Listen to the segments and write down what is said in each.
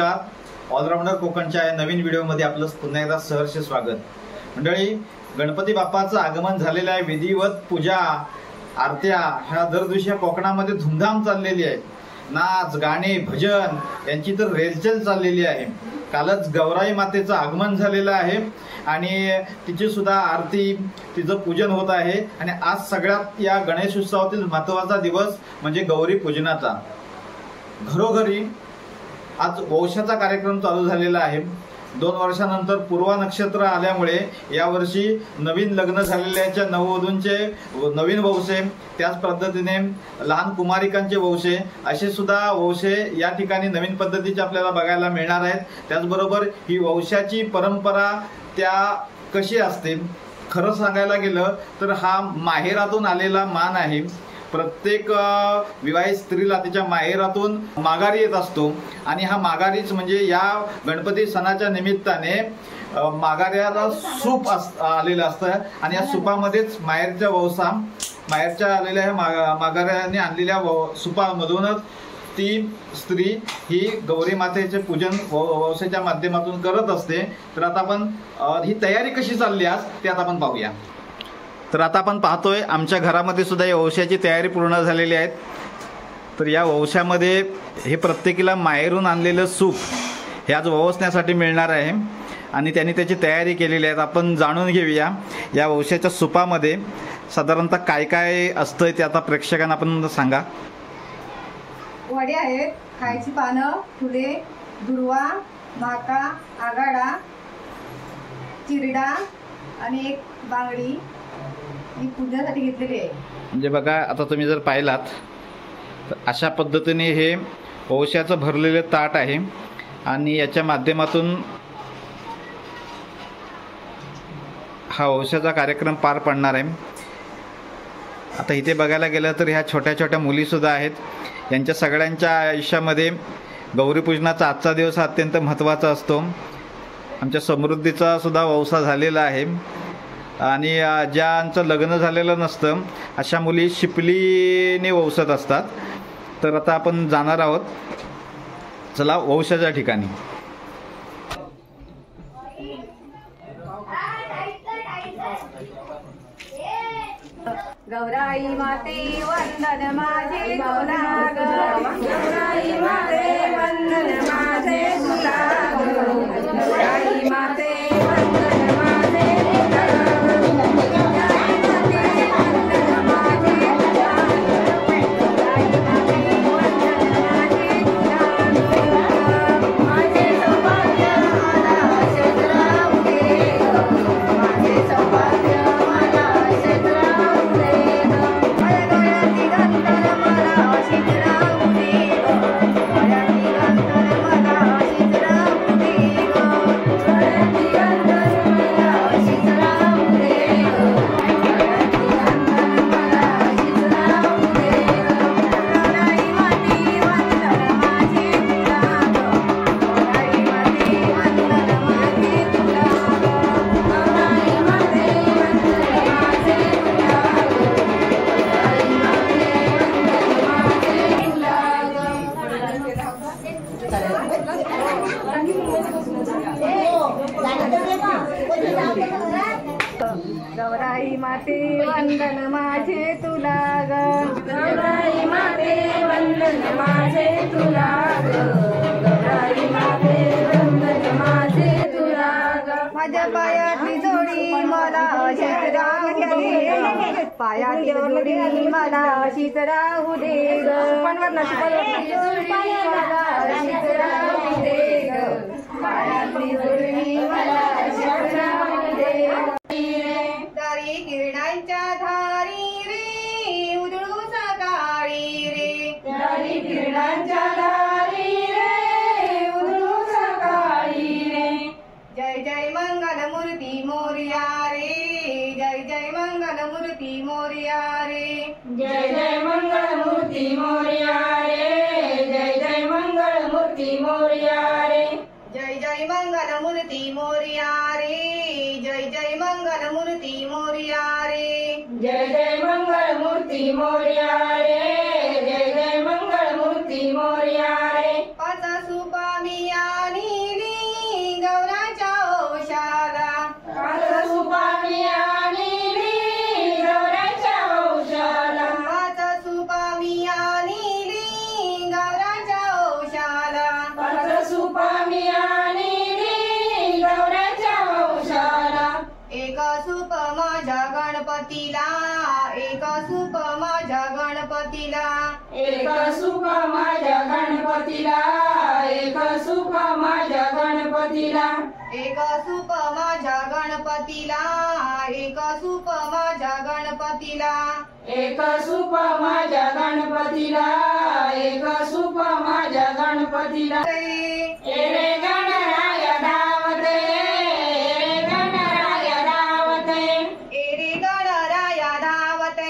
नमस्कार। ऑलराऊंडर कोकणच्या या नवीन व्हिडिओमध्ये आपलं पुन्हा एकदा सहर्ष स्वागत। मंडळी, गणपती बाप्पाचं आगमन झालेलं आहे। विधिवत पूजा आरत्या ह्या दर दिवशी कोकणामध्ये धूमधाम चाललेली आहे। नाच गाणे भजन यांची तर रेलचेल चाललेली आहे। कालच गौराई मातेचं आगमन झालेलं आहे आणि तिची सुद्धा आरती तिचं पूजन होत आहे। आणि आज सगळ्यात या गणेश उत्सवातील महत्त्वाचा दिवस म्हणजे गौरी पूजनाचा। घरोघरी आज वौशाचा कार्यक्रम चालू झालेला आहे। 2 वर्षानंतर पूर्वा नक्षत्र आल्यामुळे यावर्षी नवीन लग्न झालेल्याच्या नववधूंचे नवीन वौसे, त्याच पद्धतीने लहान कुमारिकांचे वौसे असे सुद्धा वौसे या ठिकाणी नवीन पद्धतीचे आपल्याला बघायला मिळणार आहेत। त्याचबरोबर ही वौशाची परंपरा त्या कशी असते, खरं सांगायला गेलं तर हा माहेरातून आलेला मान आहे। प्रत्येक विवाहित स्त्रीला तिच्या माहेरातून माघारी येत असतो आणि हा माघारीच म्हणजे या गणपती सणाच्या निमित्ताने माघाऱ्याला सूप आलेलं असतं आणि या सुपामध्येच माहेरच्या वौसा, माहेरच्या आलेल्या माघाऱ्याने आणलेल्या सुपामधूनच ती स्त्री ही गौरी मातेचे पूजन वौसेच्या माध्यमातून करत असते। तर आता आपण ही तयारी कशी चालली आज ते आता आपण पाहूया। तर आता आपण पाहतोय आमच्या घरामध्ये सुद्धा या वौशाची तयारी पूर्ण झालेली आहे। तर या वौशामध्ये हे प्रत्येकीला माहेरून आणलेलं सूप हे आज वौसण्यासाठी मिळणार आहे आणि त्यांनी त्याची तयारी केलेली आहे। आपण जाणून घेऊया या वौशाच्या सुपामध्ये साधारणतः काय काय असतं ते आता प्रेक्षकांना आपण सांगा। वडे आहेत, खायची पानं, फुले, दुर्वा, भाका, आगाडा, चिरडा आणि एक बांगडी ही पूजेसाठी घेतलेली आहे। म्हणजे बघा, आता तुम्ही जर पाहिलात तर अशा पद्धतीने हे वौशाचं भरलेलं ताट आहे आणि याच्या माध्यमातून हा वौशाचा कार्यक्रम पार पडणार आहे। आता इथे बघायला गेलं तर ह्या छोट्या छोट्या मुलीसुद्धा आहेत। यांच्या सगळ्यांच्या आयुष्यामध्ये गौरीपूजनाचा आजचा दिवस अत्यंत महत्त्वाचा असतो। आमच्या समृद्धीचा सुद्धा वौसा झालेला आहे आणि ज्यांचं लग्न झालेलं नसतं अशा मुली शिपलीने वौसत असतात। तर आता आपण जाणार आहोत, चला वौशाच्या ठिकाणी। गौराई माते वंदन माझे तुला ग, गौराई माते वंदन माझे तुला ग, गौराई माते वंदन माझे तुला गौराई माते वंदन माझे तुला ग, गौराई माते वंदन माझे तुला ग, गौराई माते वंदन माझे तुला ग। माझ्या पायातली जोडी मला अशीच राहू दे, पायातली जोडी मला अशीच राहू दे ग, पायातली जोडी मला अशीच राहू दे ग, पायातली जोडी मला अशीच राहू दे। दारी किरणांच्या धारी रे उजळू सकाळी रे, दारी किरणांच्या धारी रे उजळू सकाळी रे। जय जय मंगल मूर्ती मोरया रे, जय जय मंगल मूर्ती मोरया रे, जय जय मंगल मूर्ती मोरया रे, जय जय मंगल मूर्ती मोरया रे, जय जय मंगल मूर्ती मोरया रे, जय जय मंगल मूर्ती मोरया रे, जय जय मंगल मूर्ती मोरया रे, जय जय मंगल मूर्ती मोरया रे। पाचा सुपा मिया गणपतीला एक सुख माझ्या गणपतीला एक सुख माझ्या गणपतीला एक सुख माझ्या गणपतीला एक सुख माझ्या गणपतीला एक सुख माझ्या गणपतीला एक सुख माझ्या गणपतीला रे गणराय धावते रे गणराय धावते एरे गणराय धावते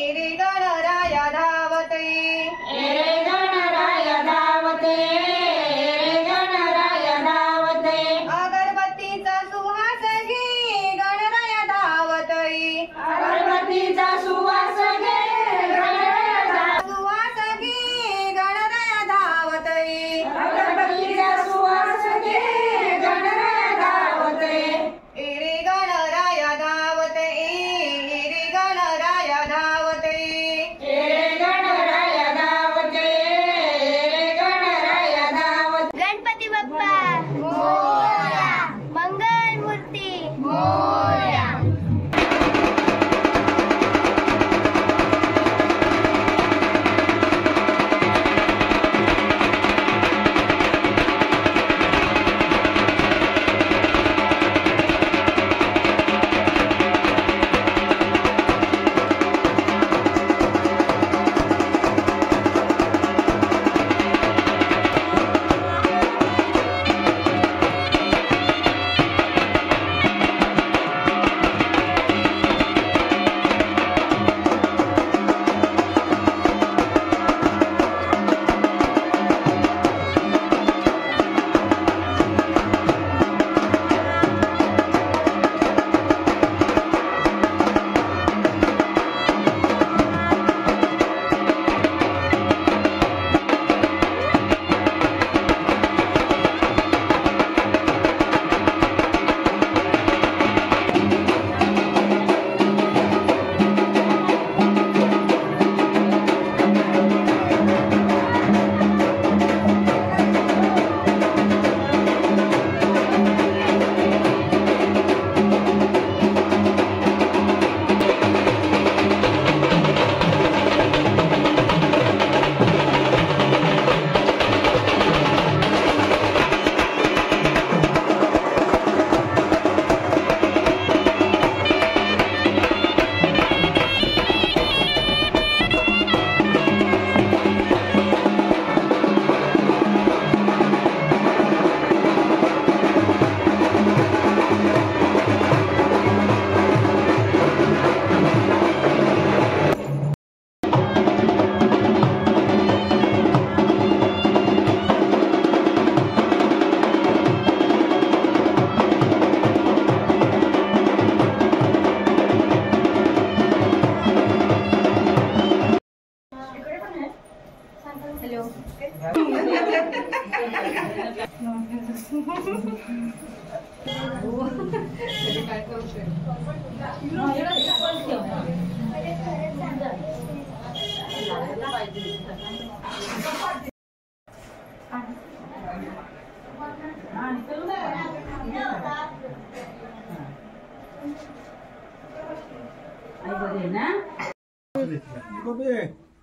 एरे गणराय धावते रे गणराय धावते रे गणराय धावते अगरबत्तीचा सुहास घे गणराय धावते अगरबत्तीचा सुवास घे गणराय सुहास घे गणराय धावते अगरबत्तीचा सुवास घे गणराय धावते एरे गणराय धावते एरे गणराय धावते रे गणराय धावते रे गणराय धावते गणपती बाप्पा मंगल मूर्ती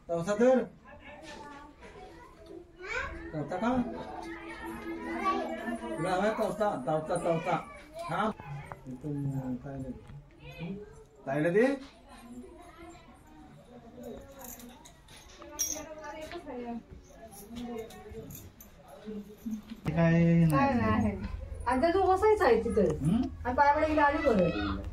तवसा तर तवसा का तुला हवाय तवसा तवसा तवसा हा ताईला दे काय नाही आता तू बसायचा आहे तिथे आणि पायाकडे गाडी करत